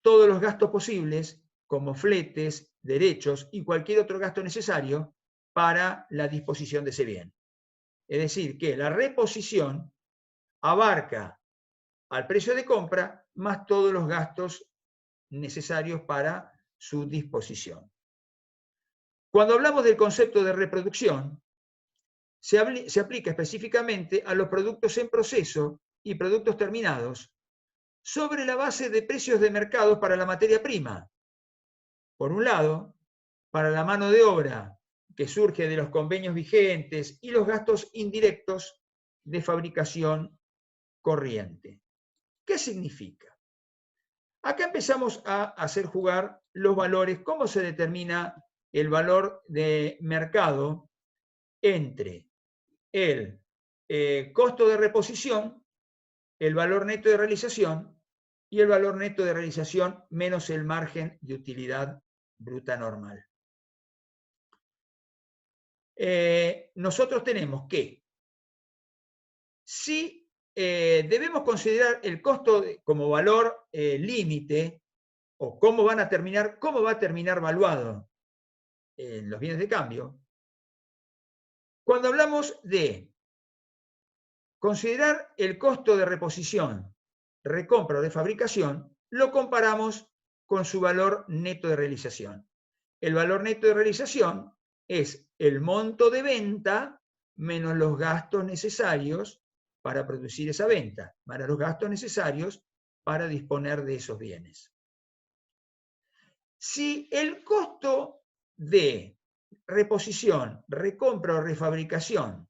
todos los gastos posibles, como fletes, derechos y cualquier otro gasto necesario para la disposición de ese bien. Es decir, que la reposición abarca al precio de compra más todos los gastos necesarios para su disposición. Cuando hablamos del concepto de reproducción, se aplica específicamente a los productos en proceso y productos terminados sobre la base de precios de mercado para la materia prima. Por un lado, para la mano de obra que surge de los convenios vigentes y los gastos indirectos de fabricación corriente. ¿Qué significa? Acá empezamos a hacer jugar los valores, cómo se determina el valor de mercado entre el costo de reposición, el valor neto de realización y el valor neto de realización menos el margen de utilidad bruta normal. Nosotros tenemos que, si debemos considerar el costo como valor límite, o cómo va a terminar valuado en los bienes de cambio, cuando hablamos de considerar el costo de reposición, recompra o de fabricación, lo comparamos con su valor neto de realización. El valor neto de realización es el monto de venta menos los gastos necesarios para producir esa venta, más los gastos necesarios para disponer de esos bienes. Si el costo de reposición, recompra o refabricación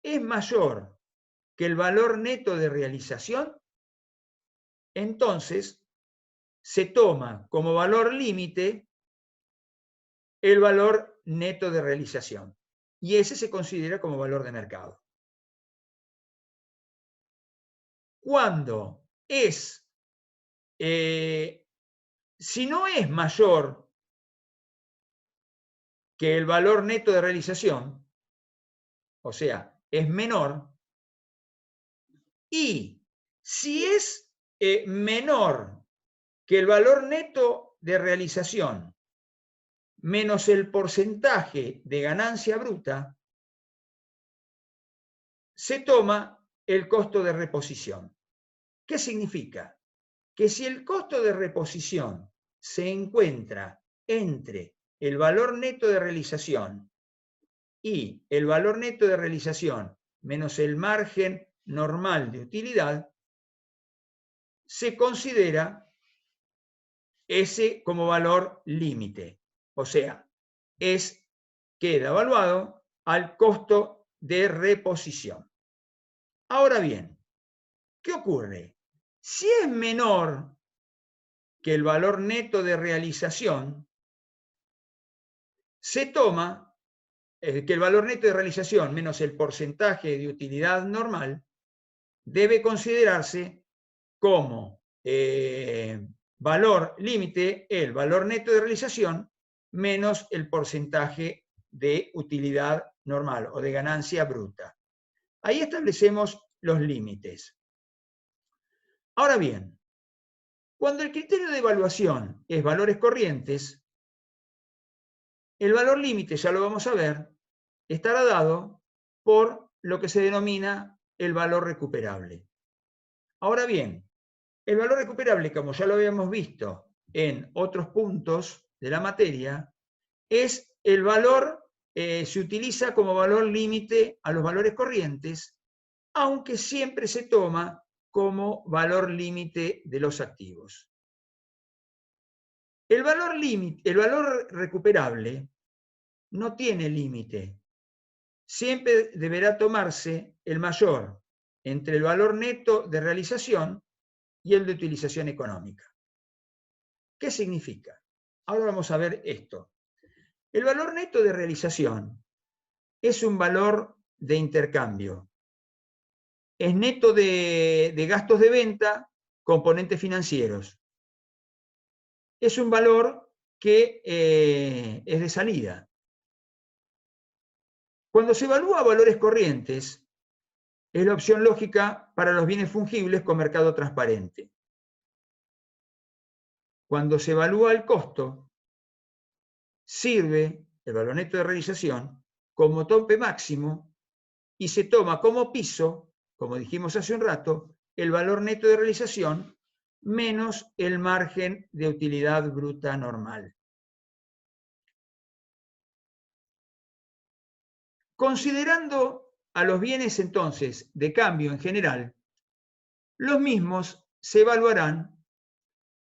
es mayor que el valor neto de realización, entonces se toma como valor límite el valor neto de realización y ese se considera como valor de mercado. Cuando es, si no es mayor que el valor neto de realización, o sea, es menor, y si es menor que el valor neto de realización menos el porcentaje de ganancia bruta, se toma el costo de reposición. ¿Qué significa? Que si el costo de reposición se encuentra entre el valor neto de realización y el valor neto de realización menos el margen normal de utilidad, se considera ese como valor límite. O sea, queda evaluado al costo de reposición. Ahora bien, ¿qué ocurre? Si es menor que el valor neto de realización, se toma que el valor neto de realización menos el porcentaje de utilidad normal debe considerarse como valor límite el valor neto de realización menos el porcentaje de utilidad normal o de ganancia bruta. Ahí establecemos los límites. Ahora bien, cuando el criterio de evaluación es valores corrientes, el valor límite, ya lo vamos a ver, estará dado por lo que se denomina el valor recuperable. Ahora bien, el valor recuperable, como ya lo habíamos visto en otros puntos de la materia, es el valor, se utiliza como valor límite a los valores corrientes, aunque siempre se toma como valor límite de los activos. El valor recuperable no tiene límite. Siempre deberá tomarse el mayor entre el valor neto de realización y el de utilización económica. ¿Qué significa? Ahora vamos a ver esto. El valor neto de realización es un valor de intercambio. Es neto de gastos de venta, componentes financieros. Es un valor que es de salida. Cuando se evalúa valores corrientes, es la opción lógica para los bienes fungibles con mercado transparente. Cuando se evalúa el costo, sirve el valor neto de realización como tope máximo y se toma como piso, como dijimos hace un rato, el valor neto de realización menos el margen de utilidad bruta normal. Considerando a los bienes entonces de cambio en general, los mismos se evaluarán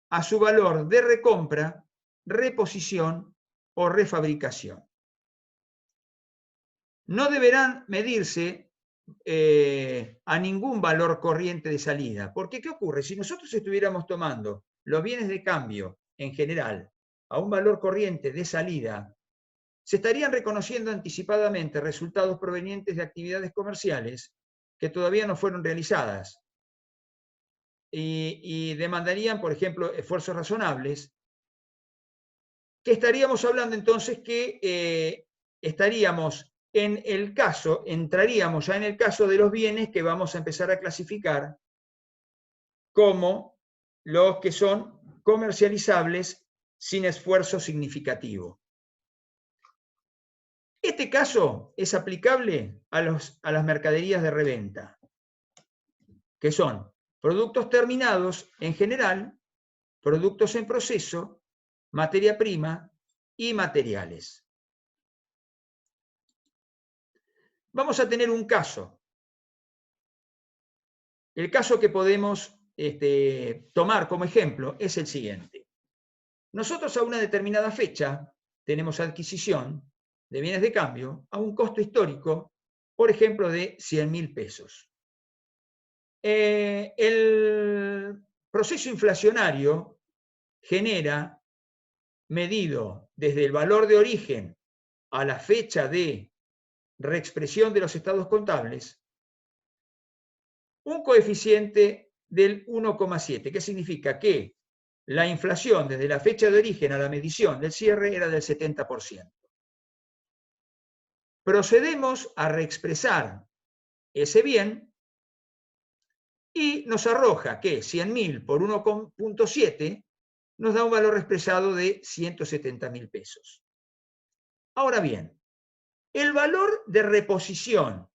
a su valor de recompra, reposición o refabricación. No deberán medirse a ningún valor corriente de salida. Porque, ¿qué ocurre? Si nosotros estuviéramos tomando los bienes de cambio en general a un valor corriente de salida, se estarían reconociendo anticipadamente resultados provenientes de actividades comerciales que todavía no fueron realizadas y demandarían, por ejemplo, esfuerzos razonables, que estaríamos hablando entonces que estaríamos en el caso, entraríamos ya en el caso de los bienes que vamos a empezar a clasificar como los que son comercializables sin esfuerzo significativo. Este caso es aplicable a las mercaderías de reventa, que son productos terminados en general, productos en proceso, materia prima y materiales. Vamos a tener un caso. El caso que podemos tomar como ejemplo es el siguiente. Nosotros a una determinada fecha tenemos adquisición de bienes de cambio a un costo histórico, por ejemplo, de 100.000 pesos. El proceso inflacionario genera, medido desde el valor de origen a la fecha de reexpresión de los estados contables, un coeficiente del 1,7, que significa que la inflación desde la fecha de origen a la medición del cierre era del 70%. Procedemos a reexpresar ese bien y nos arroja que 100.000 por 1,7 nos da un valor expresado de 170.000 pesos. Ahora bien, el valor de reposición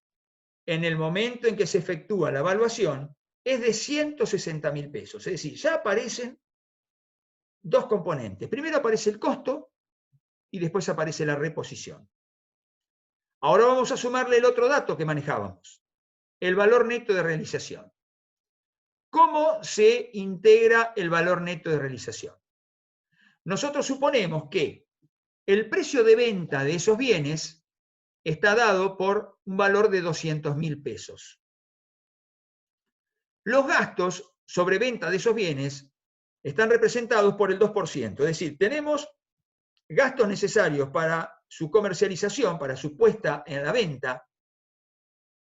en el momento en que se efectúa la evaluación es de 160.000 pesos. Es decir, ya aparecen dos componentes. Primero aparece el costo y después aparece la reposición. Ahora vamos a sumarle el otro dato que manejábamos, el valor neto de realización. ¿Cómo se integra el valor neto de realización? Nosotros suponemos que el precio de venta de esos bienes está dado por un valor de 200.000 pesos. Los gastos sobre venta de esos bienes están representados por el 2%, es decir, tenemos gastos necesarios para su comercialización, para su puesta en la venta,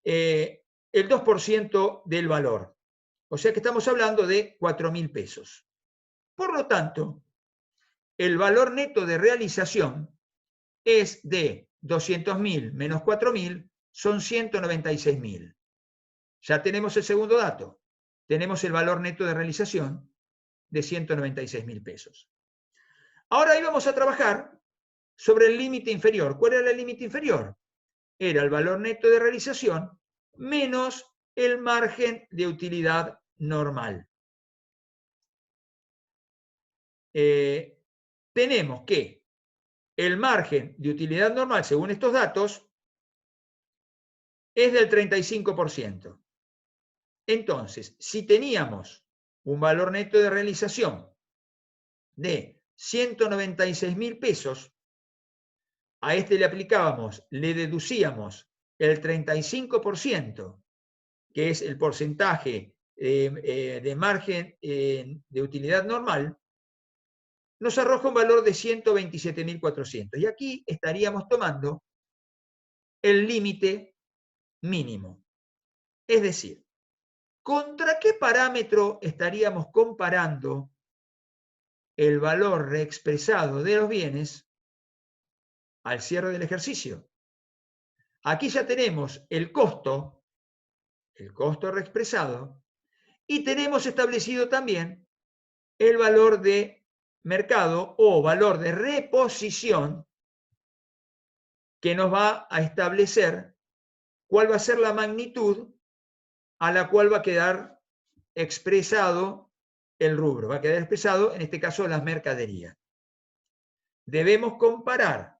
el 2% del valor. O sea que estamos hablando de 4.000 pesos. Por lo tanto, el valor neto de realización es de 200.000 menos 4.000, son 196.000. Ya tenemos el segundo dato. Tenemos el valor neto de realización de 196.000 pesos. Ahora íbamos a trabajar sobre el límite inferior. ¿Cuál era el límite inferior? Era el valor neto de realización menos el margen de utilidad normal. Tenemos que el margen de utilidad normal, según estos datos, es del 35%. Entonces, si teníamos un valor neto de realización de 196.000 pesos, a este le aplicábamos, le deducíamos el 35%, que es el porcentaje de margen de utilidad normal, nos arroja un valor de 127.400. Y aquí estaríamos tomando el límite mínimo. Es decir, ¿contra qué parámetro estaríamos comparando el valor reexpresado de los bienes al cierre del ejercicio? Aquí ya tenemos el costo reexpresado, y tenemos establecido también el valor de mercado o valor de reposición que nos va a establecer cuál va a ser la magnitud a la cual va a quedar expresado el rubro, va a quedar expresado en este caso las mercaderías. Debemos comparar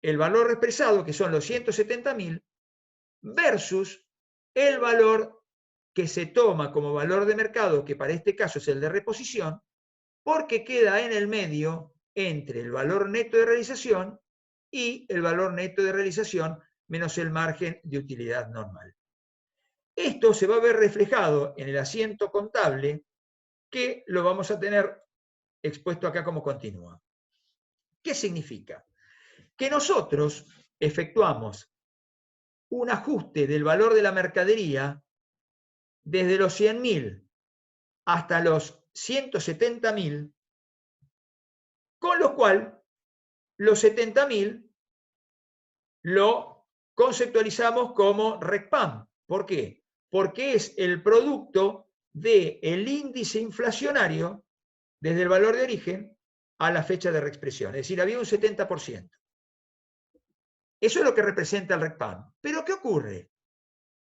el valor expresado, que son los 170.000, versus el valor que se toma como valor de mercado, que para este caso es el de reposición, porque queda en el medio entre el valor neto de realización y el valor neto de realización menos el margen de utilidad normal. Esto se va a ver reflejado en el asiento contable, que lo vamos a tener expuesto acá como continua. ¿Qué significa? Que nosotros efectuamos un ajuste del valor de la mercadería desde los 100.000 hasta los 170.000, con lo cual los 70.000 lo conceptualizamos como RECPAM. ¿Por qué? Porque es el producto del índice inflacionario desde el valor de origen a la fecha de reexpresión. Es decir, había un 70%. Eso es lo que representa el RECPAM. Pero ¿qué ocurre?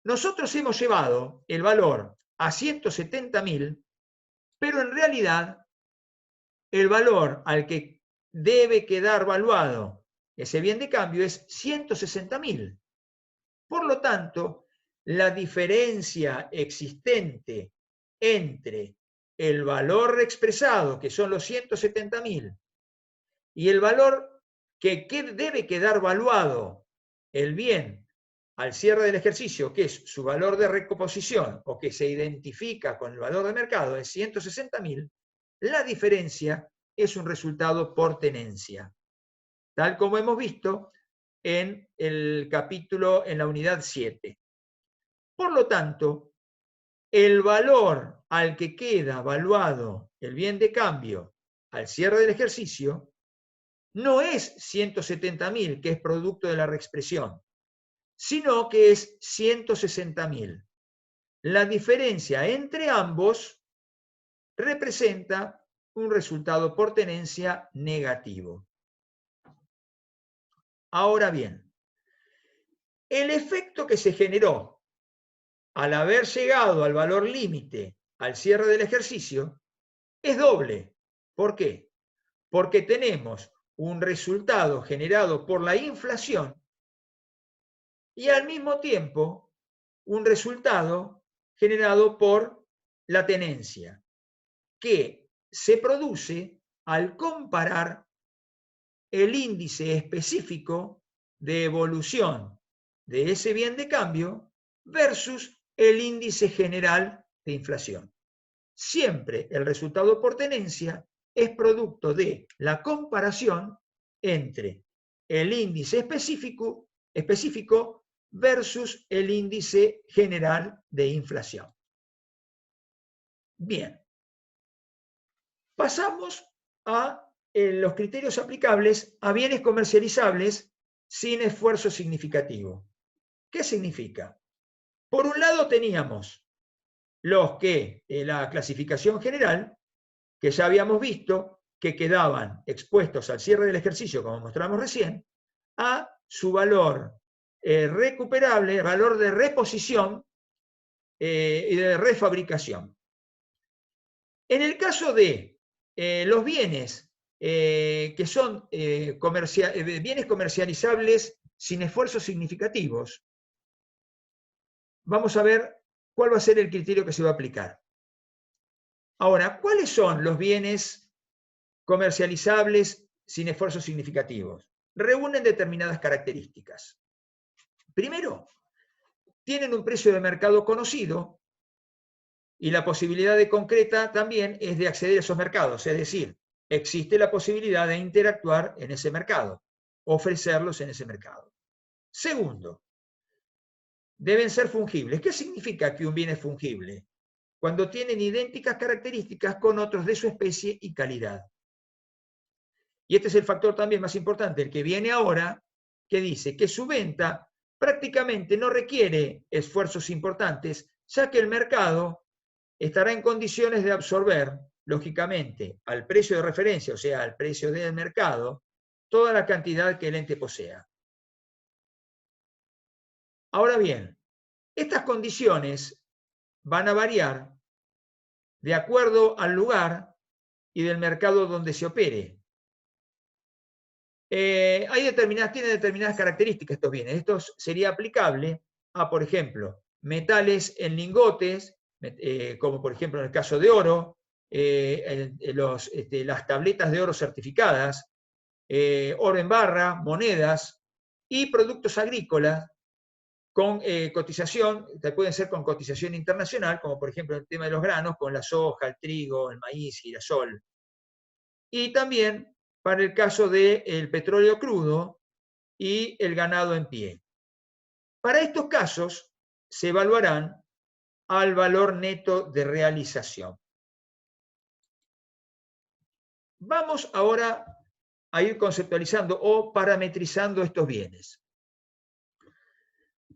Nosotros hemos llevado el valor a 170.000, pero en realidad el valor al que debe quedar valuado ese bien de cambio es 160.000. Por lo tanto, la diferencia existente entre el valor expresado, que son los 170.000, y el valor que debe quedar valuado el bien al cierre del ejercicio, que es su valor de recomposición o que se identifica con el valor de mercado, es 160.000, la diferencia es un resultado por tenencia, tal como hemos visto en el capítulo, en la unidad 7. Por lo tanto, el valor al que queda valuado el bien de cambio al cierre del ejercicio no es 170.000, que es producto de la reexpresión, sino que es 160.000. La diferencia entre ambos representa un resultado por tenencia negativo. Ahora bien, el efecto que se generó al haber llegado al valor límite al cierre del ejercicio es doble. ¿Por qué? Porque tenemos un resultado generado por la inflación y al mismo tiempo un resultado generado por la tenencia, que se produce al comparar el índice específico de evolución de ese bien de cambio versus el índice general de inflación. Siempre el resultado por tenencia es producto de la comparación entre el índice específico versus el índice general de inflación. Bien, pasamos a los criterios aplicables a bienes comercializables sin esfuerzo significativo. ¿Qué significa? Por un lado teníamos los que en la clasificación general, que ya habíamos visto que quedaban expuestos al cierre del ejercicio, como mostramos recién, a su valor recuperable, valor de reposición y de refabricación. En el caso de los bienes que son bienes comercializables sin esfuerzos significativos, vamos a ver cuál va a ser el criterio que se va a aplicar. Ahora, ¿cuáles son los bienes comercializables sin esfuerzos significativos? Reúnen determinadas características. Primero, tienen un precio de mercado conocido y la posibilidad de concreta también es de acceder a esos mercados, es decir, existe la posibilidad de interactuar en ese mercado, ofrecerlos en ese mercado. Segundo, deben ser fungibles. ¿Qué significa que un bien es fungible? Cuando tienen idénticas características con otros de su especie y calidad. Y este es el factor también más importante, el que viene ahora, que dice que su venta prácticamente no requiere esfuerzos importantes, ya que el mercado estará en condiciones de absorber, lógicamente, al precio de referencia, o sea, al precio del mercado, toda la cantidad que el ente posea. Ahora bien, estas condiciones van a variar de acuerdo al lugar y del mercado donde se opere. Tiene determinadas características estos bienes. Esto sería aplicable a, por ejemplo, metales en lingotes, como por ejemplo en el caso de oro, las tabletas de oro certificadas, oro en barra, monedas y productos agrícolas con cotización, que pueden ser con cotización internacional, como por ejemplo el tema de los granos, con la soja, el trigo, el maíz, girasol. Y también para el caso del petróleo crudo y el ganado en pie. Para estos casos se evaluarán al valor neto de realización. Vamos ahora a ir conceptualizando o parametrizando estos bienes.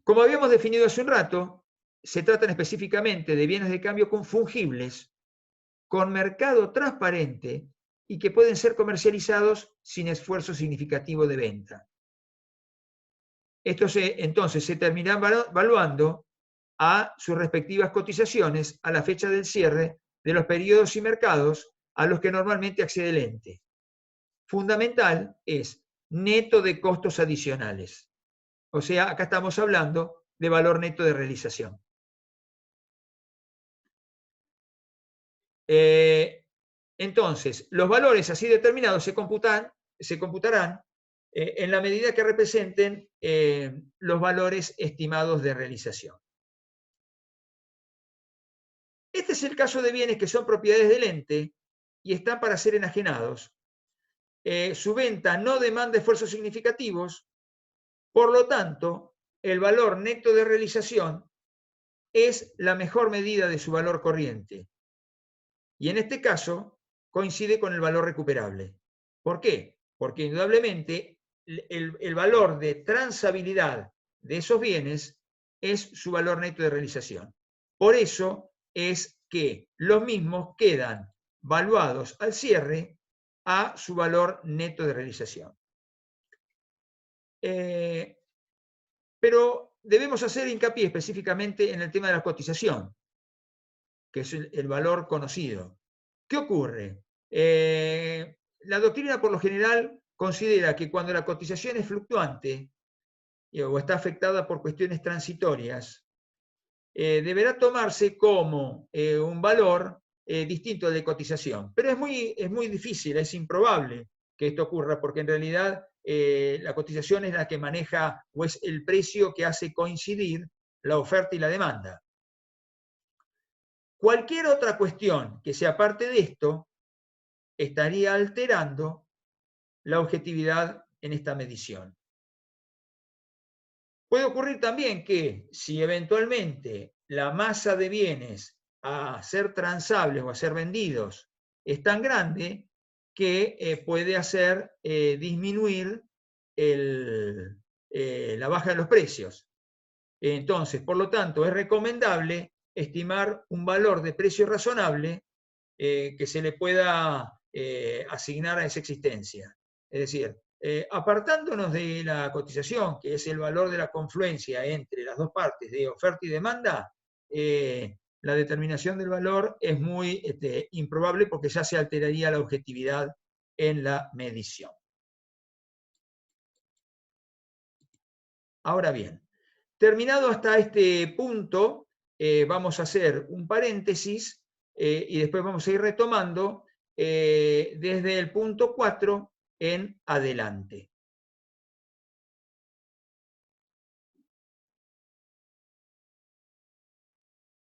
Como habíamos definido hace un rato, se tratan específicamente de bienes de cambio fungibles, con mercado transparente y que pueden ser comercializados sin esfuerzo significativo de venta. Entonces se terminarán valuando a sus respectivas cotizaciones a la fecha del cierre de los periodos y mercados a los que normalmente accede el ente. Fundamental es neto de costos adicionales. O sea, acá estamos hablando de valor neto de realización. Entonces, los valores así determinados se computarán en la medida que representen los valores estimados de realización. Este es el caso de bienes que son propiedades del ente y están para ser enajenados. Su venta no demanda esfuerzos significativos, por lo tanto, el valor neto de realización es la mejor medida de su valor corriente. Y en este caso coincide con el valor recuperable. ¿Por qué? Porque indudablemente el valor de transabilidad de esos bienes es su valor neto de realización. Por eso es que los mismos quedan valuados al cierre a su valor neto de realización. Pero debemos hacer hincapié específicamente en el tema de la cotización, que es el valor conocido. ¿Qué ocurre? La doctrina por lo general considera que cuando la cotización es fluctuante o está afectada por cuestiones transitorias, deberá tomarse como un valor distinto de cotización. Pero es muy difícil, es improbable que esto ocurra, porque en realidad la cotización es la que maneja o es el precio que hace coincidir la oferta y la demanda. Cualquier otra cuestión que sea parte de esto estaría alterando la objetividad en esta medición. Puede ocurrir también que si eventualmente la masa de bienes a ser transables o a ser vendidos es tan grande que puede hacer disminuir la baja de los precios. Entonces, por lo tanto, es recomendable estimar un valor de precio razonable que se le pueda asignar a esa existencia. Es decir, apartándonos de la cotización, que es el valor de la confluencia entre las dos partes de oferta y demanda, la determinación del valor es muy improbable porque ya se alteraría la objetividad en la medición. Ahora bien, terminado hasta este punto, vamos a hacer un paréntesis y después vamos a ir retomando desde el punto 4 en adelante.